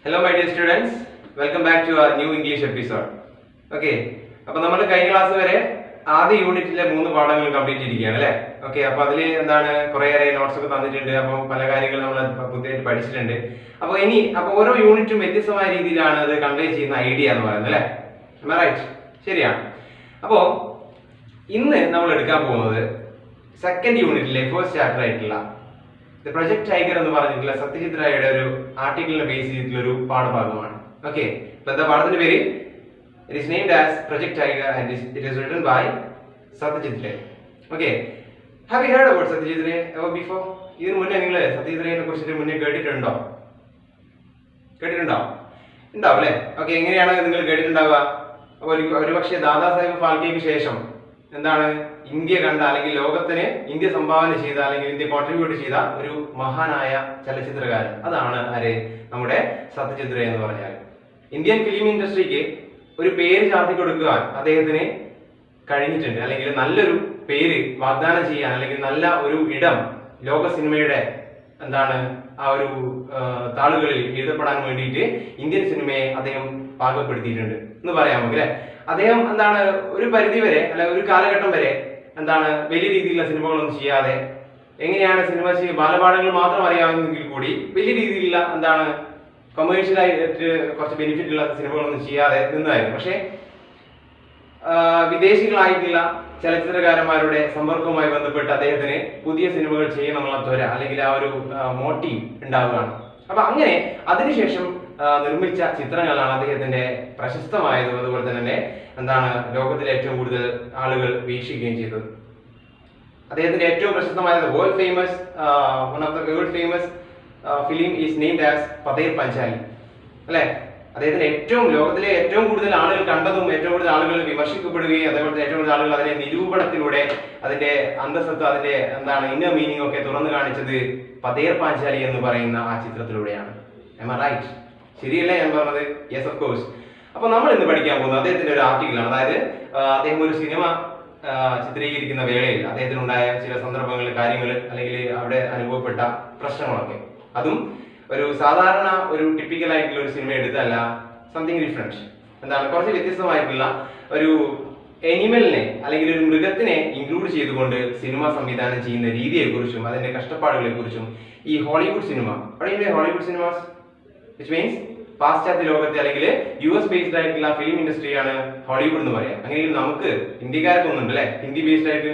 Hello my dear students, welcome back to our new English episode. Okay, അപ്പോൾ നമ്മൾ കഴിഞ്ഞ class വരെ ആദ്യ യൂണിറ്റിലെ 3 പാഠങ്ങൾ കംപ്ലീറ്റ് ചെയ്തിരിക്കുകയാണ് അല്ലേ? ഓക്കെ, അപ്പോൾ അതിൽ എന്താണ് കുറേയേറെ നോട്ട്സ് ഒക്കെ തന്നിട്ടുണ്ട്. അപ്പോൾ പല കാര്യങ്ങൾ നമ്മൾ പുതിയതായിട്ട് പഠിച്ചിട്ടുണ്ട്. അപ്പോൾ ഓരോ യൂണിറ്റും വ്യത്യസ്തമായ രീതിയിലാണ് അത് കൺവേ ചെയ്യുന്ന ഐഡിയ എന്ന് പറയുന്നത് അല്ലേ? am I right? ശരിയാണ്. അപ്പോൾ ഇന്ന് നമ്മൾ എടുക്കാൻ പോകുന്നത് സെക്കൻഡ് യൂണിറ്റിലെ ഫസ്റ്റ് ചാപ്റ്റർ ആയിട്ടുള്ള പ്രൊജക്ട് ടൈഗർ എന്ന് പറഞ്ഞിട്ടുള്ള സത്യജിത് റായുടെ ഒരു ആർട്ടിക്കിളിനെ ബേസ് ചെയ്തിട്ടുള്ള ഒരു പാഠഭാഗമാണ്. ഓക്കെ, അപ്പോൾ എന്താ പാഠത്തിന്റെ പേര്? It is named as Project Tiger and it is written by Satyajit Ray. Okay, have you heard about Satyajit Ray ever before? ഇതിനു മുന്നേ നിങ്ങൾ സത്യജിത് റേനെ കുറിച്ചിട്ട് മുന്നേ കേട്ടിട്ടുണ്ടോ? ഉണ്ടാവും അല്ലേ? ഓക്കെ, എങ്ങനെയാണ് നിങ്ങൾ കേട്ടിട്ടുണ്ടാവുക? അപ്പോൾ ഒരു പക്ഷേ ദാദാ സാഹിബ് ഫാൽക്കെക്ക് ശേഷം എന്താണ് ഇന്ത്യ കണ്ട അല്ലെങ്കിൽ ലോകത്തിന് ഇന്ത്യ സംഭാവന ചെയ്ത അല്ലെങ്കിൽ ഇന്ത്യ കോൺട്രിബ്യൂട്ട് ചെയ്ത ഒരു മഹാനായ ചലച്ചിത്രകാരൻ, അതാണ് ആര്? നമ്മുടെ സത്യജിത് റേ എന്ന് പറഞ്ഞാൽ. ഇന്ത്യൻ ഫിലിം ഇൻഡസ്ട്രിക്ക് ഒരു പേര് ചാർത്തി കൊടുക്കുവാൻ അദ്ദേഹത്തിന് കഴിഞ്ഞിട്ടുണ്ട്, അല്ലെങ്കിൽ നല്ലൊരു പേര് വാഗ്ദാനം ചെയ്യാൻ, അല്ലെങ്കിൽ നല്ല ഒരു ഇടം ലോക സിനിമയുടെ എന്താണ് ആ ഒരു താളുകളിൽ എഴുതപ്പെടാൻ വേണ്ടിയിട്ട് ഇന്ത്യൻ സിനിമയെ അദ്ദേഹം പാകപ്പെടുത്തിയിട്ടുണ്ട് എന്ന് പറയാം നമുക്ക് അല്ലെ. അദ്ദേഹം എന്താണ് ഒരു പരിധി വരെ അല്ലെ ഒരു കാലഘട്ടം വരെ എന്താണ് വലിയ രീതിയിലുള്ള സിനിമകളൊന്നും ചെയ്യാതെ എങ്ങനെയാണ് സിനിമ ബാലപാഠങ്ങൾ മാത്രം അറിയാമെങ്കിൽ കൂടി വലിയ രീതിയിലുള്ള എന്താണ് കൊമേഴ്ഷ്യലായിട്ട് കുറച്ച് ബെനിഫിറ്റ് ഉള്ള സിനിമകളൊന്നും ചെയ്യാതെ നിന്നായിരുന്നു. പക്ഷേ വിദേശികളായിട്ടുള്ള ചലച്ചിത്രകാരന്മാരുടെ സമ്പർക്കവുമായി ബന്ധപ്പെട്ട് അദ്ദേഹത്തിന് പുതിയ സിനിമകൾ ചെയ്യണമെന്നുള്ള ത്വര അല്ലെങ്കിൽ ആ ഒരു മോട്ടീവ് ഉണ്ടാവുകയാണ്. അപ്പൊ അങ്ങനെ അതിനുശേഷം നിർമ്മിച്ച ചിത്രങ്ങളാണ് അദ്ദേഹത്തിന്റെ പ്രശസ്തമായതും അതുപോലെ തന്നെ എന്താണ് ലോകത്തിലെ ഏറ്റവും കൂടുതൽ ആളുകൾ വീക്ഷിക്കുകയും ചെയ്തത്. അദ്ദേഹത്തിന്റെ ഏറ്റവും പ്രശസ്തമായത് one of the world famous film is named as Pather Panchali അല്ലെ. അദ്ദേഹത്തിന്റെ ലോകത്തിലെ ഏറ്റവും കൂടുതൽ ആളുകൾ കണ്ടതും ഏറ്റവും കൂടുതൽ ആളുകൾ വിമർശിക്കപ്പെടുകയും അതേപോലെ ഏറ്റവും കൂടുതൽ ആളുകൾ അതിന്റെ നിരൂപണത്തിലൂടെ അതിന്റെ അന്തസത്ത അതിന്റെ എന്താണ് ഇന്നർ മീനിങ് ഒക്കെ തുറന്നു കാണിച്ചത് പതേർ പാഞ്ചാലി എന്ന് പറയുന്ന ആ ചിത്രത്തിലൂടെയാണ്. am I right? ശരിയല്ലേ ഞാൻ പറഞ്ഞത്? Yes, of course. അപ്പൊ നമ്മൾ ഇന്ന് പഠിക്കാൻ പോകുന്നത് അദ്ദേഹത്തിന്റെ ഒരു ആർട്ടിക്കിളാണ്. അതായത് അദ്ദേഹം ഒരു സിനിമ ചിത്രീകരിക്കുന്ന വേളയിൽ അദ്ദേഹത്തിനുണ്ടായ ചില സന്ദർഭങ്ങൾ, കാര്യങ്ങൾ, അല്ലെങ്കിൽ അവിടെ അനുഭവപ്പെട്ട പ്രശ്നങ്ങളൊക്കെ, അതും ഒരു സാധാരണ ഒരു ടിപ്പിക്കൽ ആയിട്ടുള്ള ഒരു സിനിമ എടുത്തല്ല, സംതിങ് ഡിഫറെന്റ്, എന്താണ് കുറച്ച് വ്യത്യസ്തമായിട്ടുള്ള ഒരു എനിമലിനെ അല്ലെങ്കിൽ ഒരു മൃഗത്തിനെ ഇൻക്ലൂഡ് ചെയ്തുകൊണ്ട് സിനിമ സംവിധാനം ചെയ്യുന്ന രീതിയെക്കുറിച്ചും അതിന്റെ കഷ്ടപ്പാടുകളെ കുറിച്ചും ഈ Hollywood cinema, Hollywood cinemas which means പാശ്ചാത്യ ലോകത്തെ അല്ലെങ്കിൽ US ബേസ്ഡ് ആയിട്ടുള്ള ഫിലിം ഇൻഡസ്ട്രിയാണ് ഹോളിവുഡ് എന്ന് പറയാം. അങ്ങനെയെങ്കിൽ നമുക്ക് ഇന്ത്യക്കാരൊക്കെ ഒന്നുണ്ട് അല്ലെ, ഹിന്ദി ബേസ്ഡ് ആയിട്ട്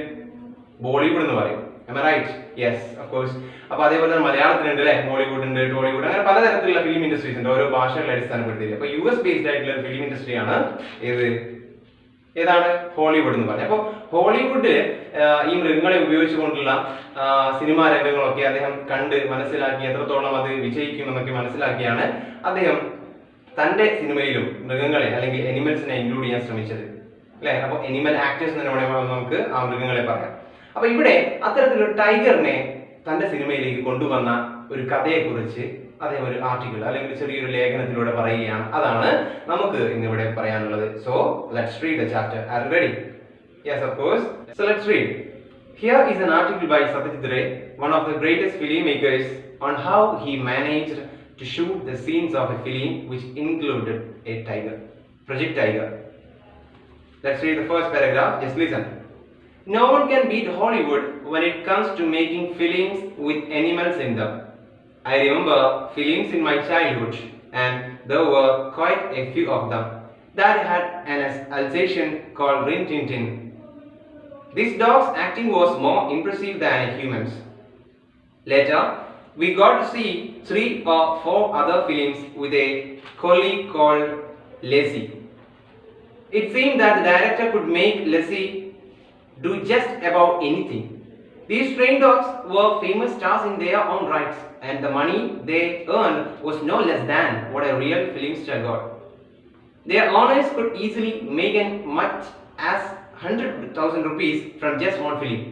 ബോളിവുഡ് എന്ന് പറയും. am I right? yes, of course. അപ്പൊ അതേപോലെ തന്നെ മലയാളത്തിലുണ്ട് അല്ലെ, മോളിവുഡ് ഉണ്ട്, ടോളിവുഡ്, അങ്ങനെ പലതരത്തിലുള്ള ഫിലിം ഇൻഡസ്ട്രീസ് ഉണ്ട് ഓരോ ഭാഷകളെ അടിസ്ഥാനപ്പെടുത്തി. അപ്പൊ US ബേസ്ഡ് ആയിട്ടുള്ള ഫിലിം ഇൻഡസ്ട്രിയാണ് ഏതാണ് ഹോളിവുഡ് എന്ന് പറഞ്ഞത്. അപ്പോൾ ഹോളിവുഡ് ഈ മൃഗങ്ങളെ ഉപയോഗിച്ചുകൊണ്ടുള്ള സിനിമാ രംഗങ്ങളൊക്കെ അദ്ദേഹം കണ്ട് മനസ്സിലാക്കി എത്രത്തോളം അത് വിജയിക്കുമെന്നൊക്കെ മനസ്സിലാക്കിയാണ് അദ്ദേഹം തന്റെ സിനിമയിലും മൃഗങ്ങളെ അല്ലെങ്കിൽ എനിമൽസിനെ ഇൻക്ലൂഡ് ചെയ്യാൻ ശ്രമിച്ചത് അല്ലെ. അപ്പൊ എനിമൽ ആക്ടേഴ്സ് എന്ന് വേണമെങ്കിൽ നമുക്ക് ആ മൃഗങ്ങളെ പറയാം. അപ്പൊ ഇവിടെ അത്തരത്തിലൊരു ടൈഗറിനെ തന്റെ സിനിമയിലേക്ക് കൊണ്ടുവന്ന ഒരു കഥയെക്കുറിച്ച് അദ്ദേഹം ഒരു ആർട്ടിക്കിൾ അല്ലെങ്കിൽ ചെറിയൊരു ലേഖനത്തിലൂടെ പറയുകയാണ്. അതാണ് നമുക്ക് ഇന്നിവിടെ പറയാനുള്ളത്. So let's read the chapter. Are you ready? Yes, of course. So let's read. Here is an article by Satyajit Ray, one of the greatest filmmakers, on how he managed to shoot the scenes of a film which included a tiger, Project Tiger. Let's read the first paragraph. Just listen. No one can beat Hollywood when it comes to making films with animals in them. I remember films in my childhood, and there were quite a few of them that had an Alsatian called Rin Tin Tin. This dog's acting was more impressive than a human's. Later, we got to see 3 or 4 other films with a collie called Lassie. It seemed that the director could make Lassie do just about anything. These trained dogs were famous stars in their own rights, and the money they earned was no less than what a real film star got. Their owners could easily make as much as 100,000 rupees from just one film.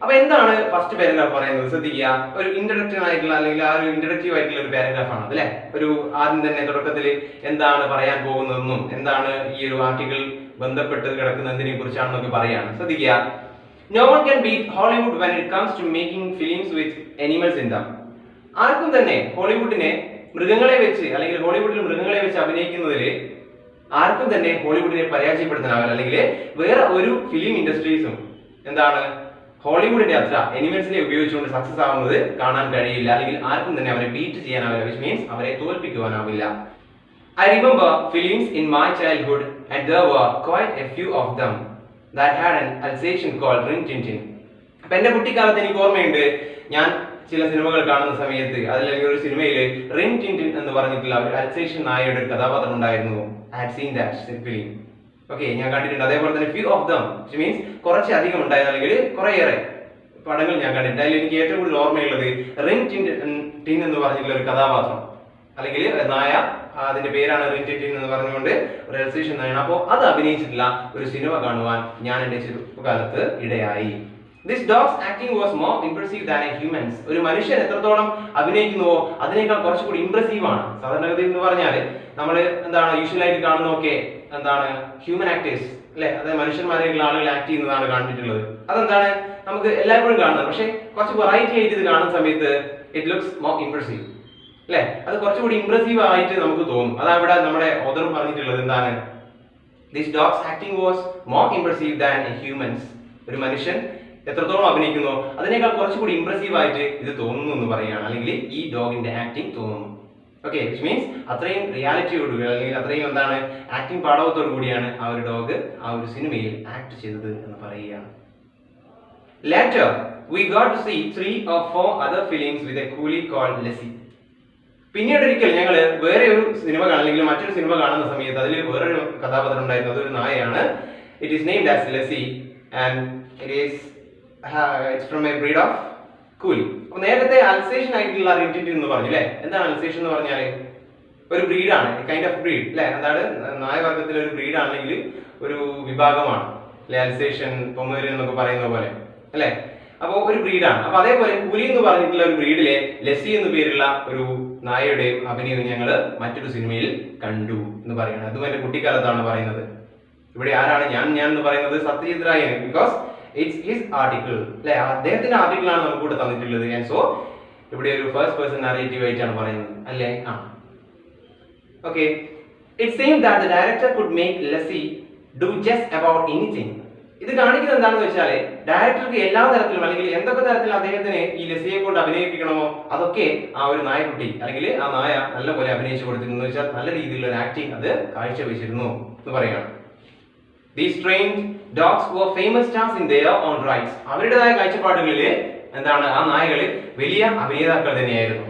അപ്പൊ എന്താണ് first paragraph പറയുന്നത്? ശ്രദ്ധിക്കുക. ഒരു introduction ആയിട്ടുള്ള അല്ലെങ്കിൽ ആ ഒരു ഇൻട്രഡക്റ്റീവ് ആയിട്ടുള്ള ഒരു പാരഗ്രാഫ് ആണ് അല്ലെ. ഒരു ആദ്യം തന്നെ തുടക്കത്തിൽ എന്താണ് പറയാൻ പോകുന്നതെന്നും എന്താണ് ഈ ഒരു ആർട്ടിക്കിൾ ബന്ധപ്പെട്ട് കിടക്കുന്നതിനെ കുറിച്ചാണെന്നൊക്കെ പറയാണ്. ശ്രദ്ധിക്കുക. No one can beat Hollywood when it comes to making films with animals in them. ആർക്കും തന്നെ ഹോളിവുഡിനെ മൃഗങ്ങളെ വെച്ച് അല്ലെങ്കിൽ ഹോളിവുഡിൽ മൃഗങ്ങളെ വെച്ച് അഭിനയിക്കുന്നതിൽ ആർക്കും തന്നെ ഹോളിവുഡിനെ പരാജയപ്പെടുത്താനാവില്ല, അല്ലെങ്കിൽ വേറെ ഒരു ഫിലിം ഇൻഡസ്ട്രീസും എന്താണ് ഹോളിവുഡിന്റെ അത്ര എനിമൽസിനെ ഉപയോഗിച്ചുകൊണ്ട് സക്സസ് ആവുന്നത് കാണാൻ കഴിയില്ല, അല്ലെങ്കിൽ ആർക്കും തന്നെ അവരെ ബീറ്റ് ചെയ്യാനാവില്ല, വിച്ച് മീൻസ് അവരെ തോൽപ്പിക്കുവാനാവില്ല. I remember films in my childhood and there were quite a few of them that had an Alsatian called Rin Tin Tin. അപ്പൊ എന്റെ കുട്ടിക്കാലത്ത് എനിക്ക് ഓർമ്മയുണ്ട്, ഞാൻ ചില സിനിമകൾ കാണുന്ന സമയത്ത് അതിലെങ്കിൽ ഒരു സിനിമയിൽ റിൻ ടിൻ ടിൻ എന്ന് പറഞ്ഞിട്ടുള്ള ഒരു അൽസേഷ്യൻ നായയുടെ ഒരു കഥാപാത്രം ഉണ്ടായിരുന്നു. I had seen that film. Okay, ഞാൻ കണ്ടിട്ടുണ്ട്. അതേപോലെ തന്നെ few of them which means കുറച്ച് അധികം ഉണ്ടായത്, അല്ലെങ്കിൽ കുറേയേറെ പടങ്ങൾ ഞാൻ കണ്ടിട്ടുണ്ട്. അതിൽ എനിക്ക് ഏറ്റവും കൂടുതൽ ഓർമ്മയുള്ളത് റിൻ ടിൻ ടിൻ എന്ന് പറഞ്ഞിട്ടുള്ള ഒരു കഥാപാത്രം, അല്ലെങ്കിൽ നായ, അതിന്റെ പേരാണ് റിൻ ടിൻ ടിൻ എന്ന് പറഞ്ഞുകൊണ്ട് ഒരു അൽസേഷ്യൻ നായാണ്. അപ്പോൾ അത് അഭിനയിച്ചിട്ടുള്ള ഒരു സിനിമ കാണുവാൻ ഞാൻ എന്റെ ചെറുപ്പകാലത്ത് ഇടയായി. This dog's acting was more impressive than a human's. ഒരു മനുഷ്യൻ എത്രത്തോളം അഭിനയിക്കുന്നുവോ അതിനേക്കാൾ കുറച്ചുകൂടി ഇംപ്രസീവ് ആണ്. സാധാരണഗതിയിൽ എന്ന് പറഞ്ഞാൽ നമ്മൾ എന്താണ് യൂഷ്വലായിട്ട് കാണുന്നതൊക്കെ എന്താണ് ഹ്യൂമൻ ആക്ടേഴ്സ് അല്ലെ, അതായത് മനുഷ്യന്മാരെയുള്ള ആളുകൾ ആക്ട് ചെയ്യുന്നതാണ് കണ്ടിട്ടുള്ളത്. അതെന്താണ് നമുക്ക് എല്ലായ്പ്പോഴും കാണുന്നത്. പക്ഷെ കുറച്ച് വെറൈറ്റി ആയിട്ട് ഇത് കാണുന്ന സമയത്ത് ഇറ്റ് ലുക്സ് മോർ ഇംപ്രസീവ് അല്ലെ, അത് കുറച്ചുകൂടി ഇംപ്രസീവ് ആയിട്ട് നമുക്ക് തോന്നും. അതാണ് ഇവിടെ നമ്മുടെ ഓതർ പറഞ്ഞിട്ടുള്ളത്. എന്താണ് this dogs acting was more impressive than A humans. ഒരു മനുഷ്യൻ എത്രത്തോളം അഭിനയിക്കുന്നോ അതിനേക്കാൾ കുറച്ചുകൂടി ഇംപ്രസീവ് ആയിട്ട് ഇത് തോന്നുന്നു എന്ന് പറയുകയാണ്, അല്ലെങ്കിൽ ഈ ഡോഗിന്റെ ആക്ടിങ് തോന്നുന്നു. ഓക്കെ, വിച്ച് മീൻസ് അത്രയും റിയാലിറ്റിയോടുകൂടി അല്ലെങ്കിൽ അത്രയും എന്താണ് ആക്ടിങ് പാടവത്തോടു കൂടിയാണ് ആ ഒരു ഡോഗ് ആ ഒരു സിനിമയിൽ ആക്ട് ചെയ്തത് എന്ന് പറയുകയാണ്. Later, we got to see 3 or 4 other films with a coolie called Lassie. പിന്നീട് ഒരിക്കൽ ഞങ്ങൾ വേറെ ഒരു സിനിമ അല്ലെങ്കിൽ മറ്റൊരു സിനിമ കാണുന്ന സമയത്ത് അതിൽ വേറൊരു കഥാപാത്രം ഉണ്ടായിരുന്നു. അതൊരു നായയാണ്. It is named as Lassie and it's from a breed of collie. അപ്പോൾ നേരത്തെ അൽസേഷ്യൻ ആയിട്ടുള്ള റിൻ ടിൻ ടിൻ എന്ന് പറഞ്ഞു അല്ലേ. എന്താണ് അൽസേഷ്യൻ എന്ന് പറഞ്ഞാൽ? ഒരു ബ്രീഡാണ്, കൈൻഡ് ഓഫ് ബ്രീഡ് അല്ലെ. എന്താണ് നായവർഗത്തിലെ ഒരു ബ്രീഡ് ആണെങ്കിൽ ഒരു വിഭാഗമാണ് അല്ലെ, അൽസേഷ്യൻ, പൊമേറിയൻ എന്നൊക്കെ പറയുന്ന പോലെ അല്ലെ. അപ്പോൾ ഒരു ബ്രീഡാണ്. അപ്പൊ അതേപോലെ കൂലി എന്ന് പറഞ്ഞിട്ടുള്ള ഒരു ബ്രീഡിലെ ലെസി എന്ന് പേരുള്ള ഒരു നായയുടെ അഭിനയം ഞങ്ങൾ മറ്റൊരു സിനിമയിൽ കണ്ടു എന്ന് പറയുന്നത്. അതും എന്റെ കുട്ടിക്കാലത്താണ് പറയുന്നത്. ഇവിടെ ആരാണ് ഞാൻ എന്ന് പറയുന്നത്? Satyajit Rai, because it's his article അല്ലെ, അദ്ദേഹത്തിന്റെ ആർട്ടിക്കിൾ ആണ് നമുക്ക് ഇവിടെ തന്നിട്ടുള്ളത്. ആൻഡ് സോ ഇവിടെ ഒരു ഫസ്റ്റ് പേഴ്സൺ നറേറ്റീവ് ആയിട്ടാണ് പറയുന്നത് അല്ലേ. ഓക്കെ, ഇറ്റ് സെയിംസ് that the director could make Lassie do just about anything. ഇത് കാണിക്കുന്നത് എന്താണെന്ന് വെച്ചാൽ ഡയറക്ടർക്ക് എല്ലാ തരത്തിലും അല്ലെങ്കിൽ എന്തൊക്കെ തരത്തിൽ അദ്ദേഹത്തിന് ഈ ലെസിയെ കൊണ്ട് അഭിനയിപ്പിക്കണമോ അതൊക്കെ ആ ഒരു നായക്കുട്ടി അല്ലെങ്കിൽ ആ നായ നല്ല പോലെ അഭിനയിച്ചു കൊടുത്തിരുന്നു എന്ന് വെച്ചാൽ നല്ല രീതിയിലുള്ള ഒരു ആക്ടിങ് അത് കാഴ്ചവെച്ചിരുന്നു എന്ന് പറയുകയാണ്. These trained dogs were famous stars in their own rights. അവരുടേതായ കാഴ്ചപ്പാടുകളിൽ എന്താണ് ആ നായകൾ വലിയ അഭിനേതാക്കൾ തന്നെയായിരുന്നു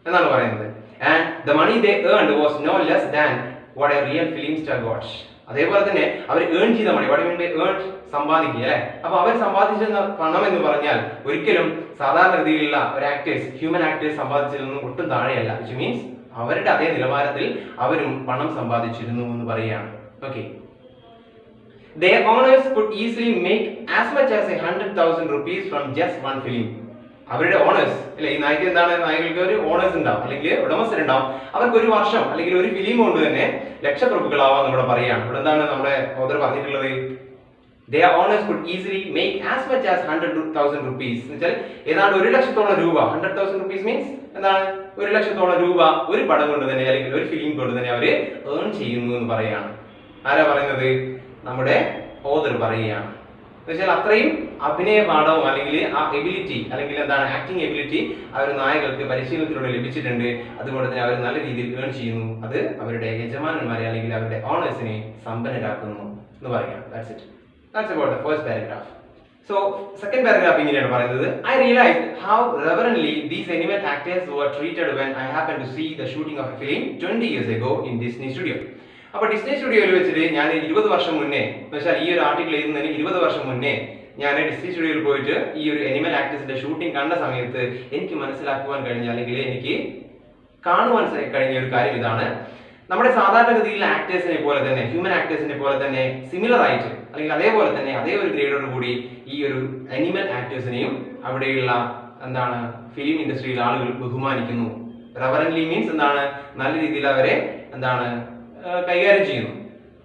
എന്നാണ് പറയുന്നത്. And the money they earned was no less than what a real film star got. അതേപോലെ തന്നെ അവർ ഏൺ ചെയ്ത മണി, what I mean by earned, സമ്പാദിക്കുക അല്ലെ. അപ്പൊ അവർ സമ്പാദിച്ചിരുന്ന പണം എന്ന് പറഞ്ഞാൽ ഒരിക്കലും സാധാരണഗതിയിലുള്ള ഒരു ആക്ടേഴ്സ്, ഹ്യൂമൻ ആക്ടേഴ്സ് സമ്പാദിച്ചതിൽ ഒട്ടും താഴെയല്ല. വിച്ച് മീൻസ് അവരുടെ അതേ നിലവാരത്തിൽ അവരും പണം സമ്പാദിച്ചിരുന്നു എന്ന് പറയുകയാണ്. Okay, their owners could easily make as much as 100,000 rupees from just one film. അവരുടെ ഓണേഴ്സ് അല്ലെ, ഈ നായിക എന്താണ്, നായകൾക്ക് ഒരു ഓണേഴ്സ് ഉണ്ടാവും അല്ലെങ്കിൽ ഉടമസ്ഥരുണ്ടാവും. അവർക്ക് ഒരു വർഷം അല്ലെങ്കിൽ ഒരു ഫിലിം കൊണ്ട് തന്നെ ലക്ഷപ്രഭുക്കളാവാന്ന് ഇവിടെ പറയുകയാണ്. ഇവിടെ എന്താണ് നമ്മുടെ ഓതർ പറഞ്ഞിട്ടുള്ളത്? their owners could easily make as much as 100,000 rupees എന്ന് വെച്ചാൽ ഏതാണ്ട് 1,00,000 രൂപ. 100,000 rupees മീൻസ് എന്താണ് 1,00,000 രൂപ ഒരു പടം കൊണ്ട് തന്നെ അല്ലെങ്കിൽ ഒരു ഫിലിം കൊണ്ട് തന്നെ അവര് ഏൺ ചെയ്യുന്നു എന്ന് പറയുകയാണ്. ആരാ പറയുന്നത്? നമ്മുടെ ഓതർ പറയുകയാണ്. എന്നുവെച്ചാൽ അത്രയും അഭിനയ പാഠവും അല്ലെങ്കിൽ ആ എബിലിറ്റി അല്ലെങ്കിൽ എന്താണ് ആക്ടിങ് എബിലിറ്റി ആ ഒരു നായകൾക്ക് പരിശീലനത്തിലൂടെ ലഭിച്ചിട്ടുണ്ട്. അതുകൊണ്ട് തന്നെ അവർ നല്ല രീതിയിൽ ഏൺ ചെയ്യുന്നു. അത് അവരുടെ യജമാനന്മാരെ അല്ലെങ്കിൽ അവരുടെ ഓണേഴ്സിനെ സമ്പന്നരാക്കുന്നു എന്ന് പറയുകയാണ്. That's it. That's about the first paragraph. So second paragraph ഇങ്ങനെയാണ് പറയുന്നത്. I realized how reverently these animal actors were treated when I happened to see the shooting of a film 20 years ago in Disney Studio. അപ്പോൾ Disney സ്റ്റുഡിയോയിൽ വെച്ചിട്ട് ഞാൻ 20 വർഷം മുന്നേ, എന്ന് വെച്ചാൽ ഈ ഒരു ആർട്ടിക്കിൾ എഴുതുന്നതിന് 20 വർഷം മുന്നേ ഞാൻ ഡിസ്നി സ്റ്റുഡിയോയിൽ പോയിട്ട് ഈ ഒരു അനിമൽ ആക്ടേഴ്സിന്റെ ഷൂട്ടിംഗ് കണ്ട സമയത്ത് എനിക്ക് മനസ്സിലാക്കുവാൻ കഴിഞ്ഞ അല്ലെങ്കിൽ എനിക്ക് കാണുവാൻ കഴിഞ്ഞ ഒരു കാര്യം ഇതാണ്. നമ്മുടെ സാധാരണഗതിയിലുള്ള ആക്ടേഴ്സിനെ പോലെ തന്നെ ഹ്യൂമൻ ആക്ടേഴ്സിനെ പോലെ തന്നെ സിമിലർ ആയിട്ട് അല്ലെങ്കിൽ അതേപോലെ തന്നെ അതേ ഒരു ഗ്രേഡോട് കൂടി ഈ ഒരു അനിമൽ ആക്ടേഴ്സിനെയും അവിടെയുള്ള എന്താണ് ഫിലിം ഇൻഡസ്ട്രിയിൽ ആളുകൾ ബഹുമാനിക്കുന്നു. റെവറൻറ്റ്ലി മീൻസ് എന്താണ് നല്ല രീതിയിൽ അവരെ എന്താണ് കൈകാര്യം ചെയ്യുന്നു.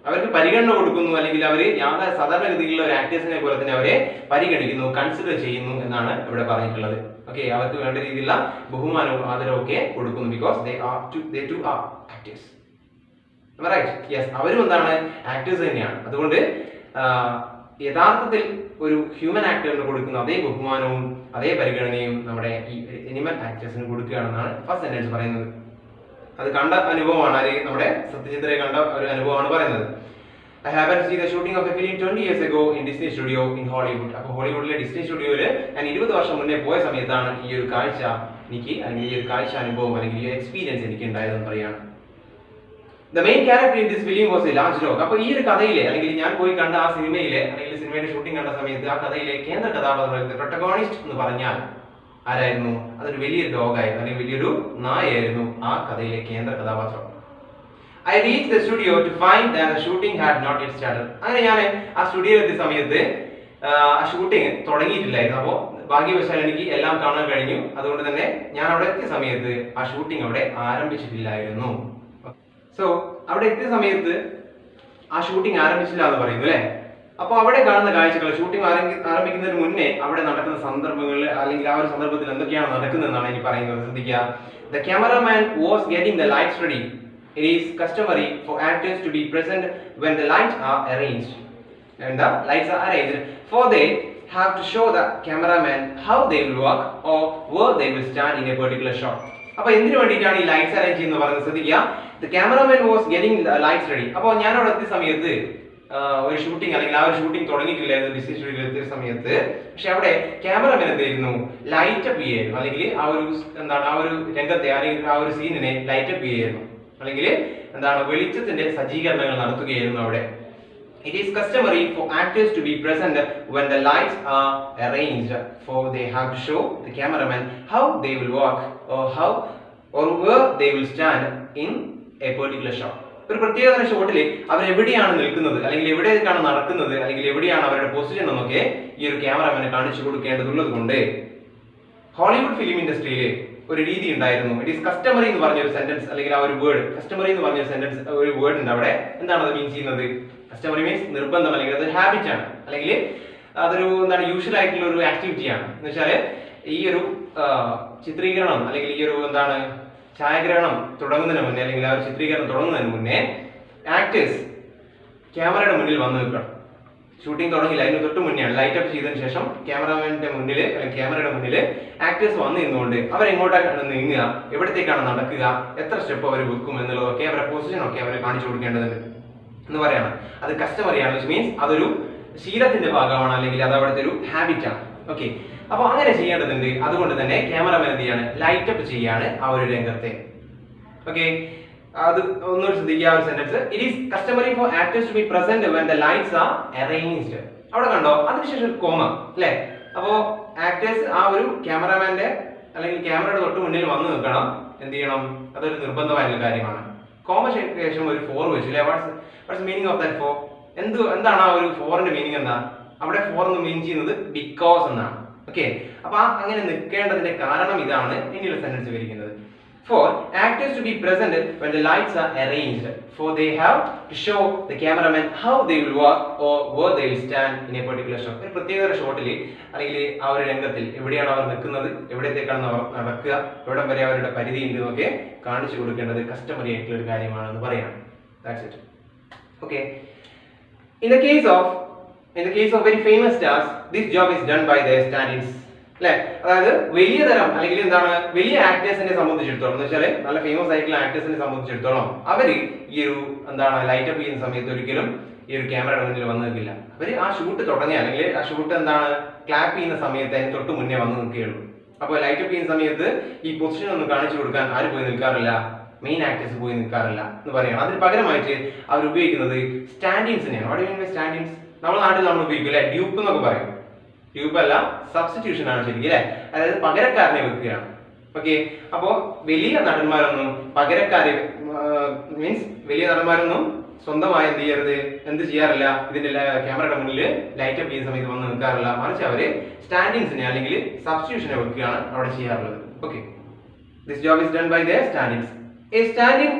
അവർക്ക് പരിഗണന കൊടുക്കുന്നു, അല്ലെങ്കിൽ അവർ സാധാരണഗതിയിലുള്ള ഒരു ആക്ടേഴ്സിനെ പോലെ തന്നെ അവരെ പരിഗണിക്കുന്നു, കൺസിഡർ ചെയ്യുന്നു എന്നാണ് ഇവിടെ പറഞ്ഞിട്ടുള്ളത്. ഓക്കെ, അവർക്ക് വേണ്ട രീതിയിലുള്ള ബഹുമാനവും ആദരവും ഒക്കെ കൊടുക്കുന്നു. Because they too are actors. Right? Yes, അവരും എന്താണ്, ആക്ടേഴ്സ് തന്നെയാണ്. അതുകൊണ്ട് യഥാർത്ഥത്തിൽ ഒരു ഹ്യൂമൻ ആക്ടറിന് കൊടുക്കുന്ന അതേ ബഹുമാനവും അതേ പരിഗണനയും നമ്മുടെ ഈ അനിമൽ ആക്ടേഴ്സിന് കൊടുക്കുകയാണെന്നാണ് ഫസ്റ്റ് സെന്റൻസ് പറയുന്നത്. അത് കണ്ട അനുഭവമാണ്, നമ്മുടെ സത്യജിത്തിനെ കണ്ട ഒരു അനുഭവമാണ് പറയുന്നത്. I happened to see the shooting of a film 20 years ago in Disney Studio in Hollywood. അപ്പോൾ ഹോളിവുഡിലെ ഡിസ്നി സ്റ്റുഡിയോയിൽ ഞാൻ 20 വർഷം മുന്നേ പോയ സമയത്താണ് ഈ ഒരു കാഴ്ച എനിക്ക്, അല്ലെങ്കിൽ ഈ ഒരു കാഴ്ച അനുഭവം അല്ലെങ്കിൽ ഈ എക്സ്പീരിയൻസ് എനിക്ക് ഉണ്ടായതെന്ന് പറയാണ്. The main character in this film was a large dog. അപ്പോൾ ഈ ഒരു കഥയിലെ, അല്ലെങ്കിൽ ഞാൻ പോയി കണ്ട ആ സിനിമയിലെ, അല്ലെങ്കിൽ സിനിമയുടെ ഷൂട്ടിംഗ് കണ്ട സമയത്ത് ആ കഥയിലെ കേന്ദ്ര കഥാപാത്രം, പ്രൊട്ടഗോണിസ്റ്റ് എന്ന് പറഞ്ഞാൽ ആരായിരുന്നു? അതൊരു വലിയൊരു ഡോഗായിരുന്നു, അല്ലെങ്കിൽ വലിയൊരു നായയായിരുന്നു ആ കഥയിലെ കേന്ദ്ര കഥാപാത്രം. I reached the studio to find that the shooting had not yet started. അങ്ങനെ ഞാൻ ആ സ്റ്റുഡിയോയിൽ എത്തിയ സമയത്ത് ആ ഷൂട്ടിംഗ് തുടങ്ങിയിട്ടില്ലായിരുന്നു. അപ്പോൾ ഭാഗ്യവശാൽ എനിക്ക് എല്ലാം കാണാൻ കഴിഞ്ഞു. അതുകൊണ്ട് തന്നെ ഞാൻ അവിടെ എത്തിയ സമയത്ത് ആ ഷൂട്ടിംഗ് അവിടെ ആരംഭിച്ചിട്ടില്ലായിരുന്നു. സോ അവിടെ എത്തിയ സമയത്ത് ആ ഷൂട്ടിംഗ് ആരംഭിച്ചില്ല എന്ന് പറയുന്നു അല്ലേ? അപ്പോൾ അവിടെ കാണുന്ന കാഴ്ചകൾ, ഷൂട്ടിംഗ് ആരംഭിക്കുന്നതിന് മുന്നേ അവിടെ നടക്കുന്ന സന്ദർഭങ്ങളിൽ, അല്ലെങ്കിൽ ആ ഒരു സന്ദർഭത്തിൽ എന്തൊക്കെയാണ് നടക്കുന്നതെന്നാണ് എനിക്ക് പറയുന്നത്. ശ്രദ്ധിക്കുക. The cameraman was getting the lights ready. It is customary for actors to be present when the lights are arranged. And the lights are arranged, for they have to show the cameraman how they will walk or where they will stand in a particular shot. അപ്പോൾ എന്തിനു വേണ്ടിയിട്ടാണ് ഈ lights arrange ചെയ്യുന്നത് പറയുന്നത്? ശ്രദ്ധിക്കുക. The cameraman was getting the lights ready. അപ്പോൾ ഞാൻ അവിടെ എത്തിയ സമയത്ത് ഒരു ഷൂട്ടിംഗ്, അല്ലെങ്കിൽ ആ ഒരു ഷൂട്ടിംഗ് തുടങ്ങിയിട്ടില്ലായിരുന്നു ഡിസ്നി സ്റ്റുഡിയോയിൽ എത്തിയ സമയത്ത്. പക്ഷെ അവിടെ ക്യാമറമാൻ എന്തായിരുന്നു? ലൈറ്റ് അപ്പ് ചെയ്യായിരുന്നു, അല്ലെങ്കിൽ ആ ഒരു ആ ഒരു രംഗത്തെ, അല്ലെങ്കിൽ ആ ഒരു സീനിനെ ലൈറ്റ് അപ്പ് ചെയ്യായിരുന്നു, അല്ലെങ്കിൽ വെളിച്ചത്തിന്റെ സജ്ജീകരണങ്ങൾ നടത്തുകയായിരുന്നു അവിടെ. It is customary for actors to be present when the lights are arranged, for they have to show the cameraman how they will walk or where they will stand in a particular shot. ഒരു പ്രത്യേക ഷോട്ടിൽ അവർ എവിടെയാണ് നിൽക്കുന്നത്, അല്ലെങ്കിൽ എവിടേക്കാണ് നടക്കുന്നത്, അല്ലെങ്കിൽ എവിടെയാണ് അവരുടെ പൊസിഷൻ എന്നൊക്കെ ഈ ഒരു ക്യാമറമാനെ കാണിച്ചു കൊടുക്കേണ്ടതുള്ളത് കൊണ്ട് ഹോളിവുഡ് ഫിലിം ഇൻഡസ്ട്രിയിൽ ഒരു രീതി ഉണ്ടായിരുന്നു. ഇറ്റ് ഈസ് കസ്റ്റമറി എന്ന് പറഞ്ഞൊരു സെന്റൻസ്, അല്ലെങ്കിൽ ആ ഒരു വേർഡ് കസ്റ്റമറി എന്ന് പറഞ്ഞൊരു സെന്റൻസ്, ഒരു വേർഡ് ഉണ്ട് അവിടെ. എന്താണ് അത് മീൻ ചെയ്യുന്നത്? കസ്റ്റമറി മീൻസ് നിർബന്ധം, അല്ലെങ്കിൽ അതൊരു ഹാബിറ്റ് ആണ്, അല്ലെങ്കിൽ അതൊരു യൂഷ്വൽ ആയിട്ടുള്ള ഒരു ആക്ടിവിറ്റിയാണ്. എന്ന് വെച്ചാൽ ഈ ഒരു ചിത്രീകരണം, അല്ലെങ്കിൽ ഈ ഒരു ഛായാഗ്രഹണം തുടങ്ങുന്നതിന് മുന്നേ, അല്ലെങ്കിൽ ആ ഒരു ചിത്രീകരണം തുടങ്ങുന്നതിന് മുന്നേ ആക്ടേഴ്സ് ക്യാമറയുടെ മുന്നിൽ വന്ന് നിൽക്കണം. ഷൂട്ടിംഗ് തുടങ്ങിയില്ല, അതിന് തൊട്ട് മുന്നെയാണ്. ലൈറ്റ് അപ്പ് ചെയ്തതിനു ശേഷം ക്യാമറമാന്റെ മുന്നിൽ, അല്ലെങ്കിൽ ക്യാമറയുടെ മുന്നിൽ ആക്ടേഴ്സ് വന്ന് നിന്നുകൊണ്ട് അവരെങ്ങോട്ടാണ് നീങ്ങുക, എവിടത്തേക്കാണ് നടക്കുക, എത്ര സ്റ്റെപ്പ് അവർ വെക്കും എന്നുള്ളതൊക്കെ, അവരുടെ പൊസിഷൻ ഒക്കെ അവർ കാണിച്ചു കൊടുക്കേണ്ടതുണ്ട് എന്ന് പറയണം. അത് കസ്റ്റമറിയാണ്, വിച്ച് മീൻസ് അതൊരു ശീലത്തിന്റെ ഭാഗമാണ്, അല്ലെങ്കിൽ അത് അവിടുത്തെ ഒരു ഹാബിറ്റാണ്. ഓക്കെ, അപ്പോൾ അങ്ങനെ ചെയ്യേണ്ടതുണ്ട്. അതുകൊണ്ട് തന്നെ ക്യാമറമാൻ എന്ത് ചെയ്യാണ്? ലൈറ്റ് അപ്പ് ചെയ്യാണ് ആ ഒരു രംഗത്തെ. ഓക്കെ, അത് ഒന്നുകൂടി ശ്രദ്ധിക്കുക ആ ഒരു sentence. It is customary for actors to be present when the lights are arranged. അവിടെ കണ്ടോ? അതിനുശേഷം കോമ അല്ലേ? അപ്പോൾ ആക്ടേഴ്സ് ആ ഒരു ക്യാമറമാന്റെ, അല്ലെങ്കിൽ ക്യാമറയുടെ തൊട്ട് മുന്നിൽ വന്ന് നിൽക്കണം. എന്ത് ചെയ്യണം? അതൊരു നിർബന്ധമായിട്ടുള്ള കാര്യമാണ്. കോമ ശേഷം ഒരു ഫോർ വെച്ചു അല്ലേ? What's meaning of that for? എന്താണ് ആ ഒരു ഫോറിന്റെ മീനിങ്? എന്താ അവിടെ ഫോർ എന്ന് മീൻ ചെയ്യുന്നത്? ബിക്കോസ് എന്നാണ്. ഓക്കെ, അപ്പൊ അങ്ങനെ നിൽക്കേണ്ടതിന്റെ കാരണം ഇതാണ് ഇനിയുള്ള സെന്റൻസ് വിവരിക്കുന്നത്. For actors to be present when the lights are arranged, for they have to show the cameraman how they will walk or where they will stand in a particular shot. ഒരു പ്രത്യേക ഷോട്ടിൽ, അല്ലെങ്കിൽ ആ ഒരു രംഗത്തിൽ എവിടെയാണ് അവർ നിൽക്കുന്നത്, എവിടത്തേക്കാണ് അവർ നടക്കുക, എവിടം വരെ അവരുടെ പരിധി ഉണ്ട് എന്നൊക്കെ കാണിച്ചു കൊടുക്കേണ്ടത് കസ്റ്റമറി ആയിട്ടുള്ള ഒരു കാര്യമാണെന്ന് പറയാം. That's it. Okay. In the case of very famous stars, this job is done by their stand-ins. അല്ലെ? അതായത് വലിയ തരം, അല്ലെങ്കിൽ വലിയ ആക്ടേഴ്സിനെ സംബന്ധിച്ചിടത്തോളം, എന്ന് വെച്ചാൽ നല്ല ഫേമസ് ആയിട്ടുള്ള ആക്ടേഴ്സിനെ സംബന്ധിച്ചിടത്തോളം അവര് ഈ ഒരു ലൈറ്റ് അപ്പ് ചെയ്യുന്ന സമയത്ത് ഒരിക്കലും ഈ ഒരു ക്യാമറയുടെ മുന്നിൽ വന്ന് നിൽക്കില്ല. അവര് ആ ഷൂട്ട് തുടങ്ങിയ, അല്ലെങ്കിൽ ആ ഷൂട്ട് ക്ലാപ്പ് ചെയ്യുന്ന സമയത്ത് അതിന് തൊട്ട് മുന്നേ വന്ന് നിൽക്കുകയുള്ളൂ. അപ്പോൾ ലൈറ്റ് അപ്പ് ചെയ്യുന്ന സമയത്ത് ഈ പൊസിഷൻ ഒന്നും കാണിച്ചു കൊടുക്കാൻ ആര് പോയി നിൽക്കാറില്ല? മെയിൻ ആക്ടേഴ്സ് പോയി നിൽക്കാറില്ല എന്ന് പറയണം. അതിന് പകരമായിട്ട് അവർ ഉപയോഗിക്കുന്നത് സ്റ്റാൻഡിൻസിനെയാണ്. അവിടെ സ്റ്റാൻഡിൻസ് നമ്മുടെ നാട്ടിൽ നമ്മൾ ഉപയോഗിക്കും അല്ലെ? ഡ്യൂപ്പ് എന്നൊക്കെ പറയും. ഡ്യൂപ്പ് അല്ല, സബ്സ്റ്റിറ്റ്യൂഷൻ ആണ് ശരിക്കും അല്ലെ? അതായത് പകരക്കാരനെ വെക്കുകയാണ്. ഓക്കെ, അപ്പോ വലിയ നടന്മാരൊന്നും പകരക്കാരെ മീൻസ് വലിയ നടന്മാരൊന്നും സ്വന്തമായി എന്ത് ചെയ്യാറില്ല? ഇതിന്റെ ക്യാമറയുടെ മുന്നിൽ ലൈറ്റ് അപ്പ് ചെയ്യുന്ന സമയത്ത് വന്ന് നിൽക്കാറില്ല. മറിച്ച് അവര് സ്റ്റാൻഡിൻസിനെ, അല്ലെങ്കിൽ സബ്സ്റ്റിറ്റ്യൂഷനെ വെക്കുകയാണ് അവിടെ ചെയ്യാറുള്ളത്. Okay, this job is done by the stand-ins. A stand-in